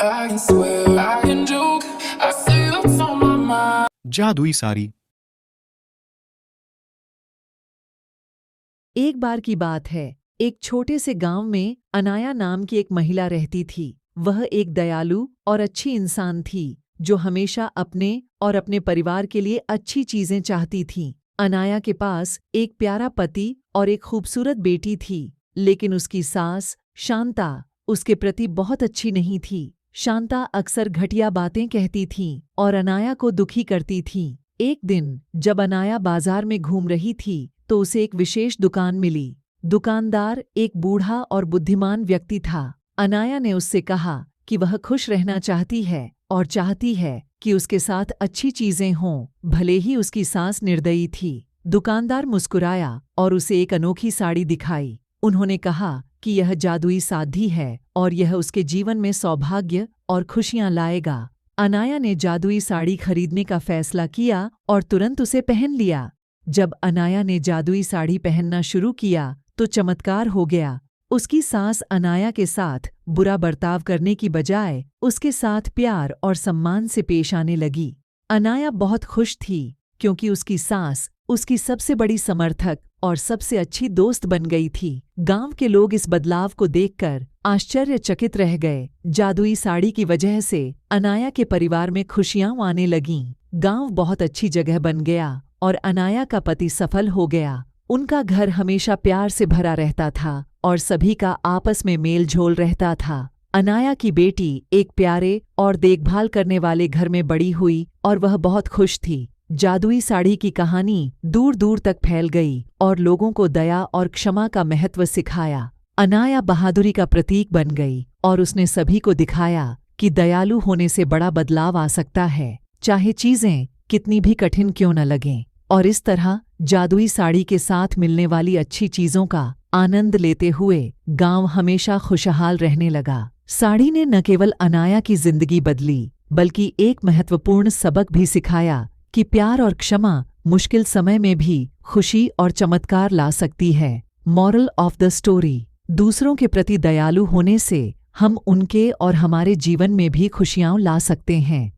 I can swear, I can joke, I say what's on my mind. जादुई साड़ी। एक बार की बात है, एक छोटे से गांव में अनाया नाम की एक महिला रहती थी। वह एक दयालु और अच्छी इंसान थी, जो हमेशा अपने और अपने परिवार के लिए अच्छी चीजें चाहती थी। अनाया के पास एक प्यारा पति और एक खूबसूरत बेटी थी, लेकिन उसकी सास शांता उसके प्रति बहुत अच्छी नहीं थी। शांता अक्सर घटिया बातें कहती थी और अनाया को दुखी करती थी। एक दिन जब अनाया बाजार में घूम रही थी तो उसे एक विशेष दुकान मिली। दुकानदार एक बूढ़ा और बुद्धिमान व्यक्ति था। अनाया ने उससे कहा कि वह खुश रहना चाहती है और चाहती है कि उसके साथ अच्छी चीजें हों, भले ही उसकी सास निर्दयी थी। दुकानदार मुस्कुराया और उसे एक अनोखी साड़ी दिखाई। उन्होंने कहा कि यह जादुई साड़ी है और यह उसके जीवन में सौभाग्य और खुशियां लाएगा। अनाया ने जादुई साड़ी खरीदने का फैसला किया और तुरंत उसे पहन लिया। जब अनाया ने जादुई साड़ी पहनना शुरू किया तो चमत्कार हो गया। उसकी सास अनाया के साथ बुरा बर्ताव करने की बजाय उसके साथ प्यार और सम्मान से पेश आने लगी। अनाया बहुत खुश थी क्योंकि उसकी सास उसकी सबसे बड़ी समर्थक और सबसे अच्छी दोस्त बन गई थी। गांव के लोग इस बदलाव को देखकर आश्चर्यचकित रह गए। जादुई साड़ी की वजह से अनाया के परिवार में खुशियां आने लगीं। गांव बहुत अच्छी जगह बन गया और अनाया का पति सफल हो गया। उनका घर हमेशा प्यार से भरा रहता था और सभी का आपस में मेल झोल रहता था। अनाया की बेटी एक प्यारे और देखभाल करने वाले घर में बड़ी हुई और वह बहुत खुश थी। जादुई साड़ी की कहानी दूर दूर तक फैल गई और लोगों को दया और क्षमा का महत्व सिखाया। अनाया बहादुरी का प्रतीक बन गई और उसने सभी को दिखाया कि दयालु होने से बड़ा बदलाव आ सकता है, चाहे चीजें कितनी भी कठिन क्यों न लगें। और इस तरह जादुई साड़ी के साथ मिलने वाली अच्छी चीजों का आनंद लेते हुए गांव हमेशा खुशहाल रहने लगा। साड़ी ने न केवल अनाया की जिंदगी बदली, बल्कि एक महत्वपूर्ण सबक भी सिखाया कि प्यार और क्षमा मुश्किल समय में भी खुशी और चमत्कार ला सकती है। मॉरल ऑफ द स्टोरी: दूसरों के प्रति दयालु होने से हम उनके और हमारे जीवन में भी खुशियां ला सकते हैं।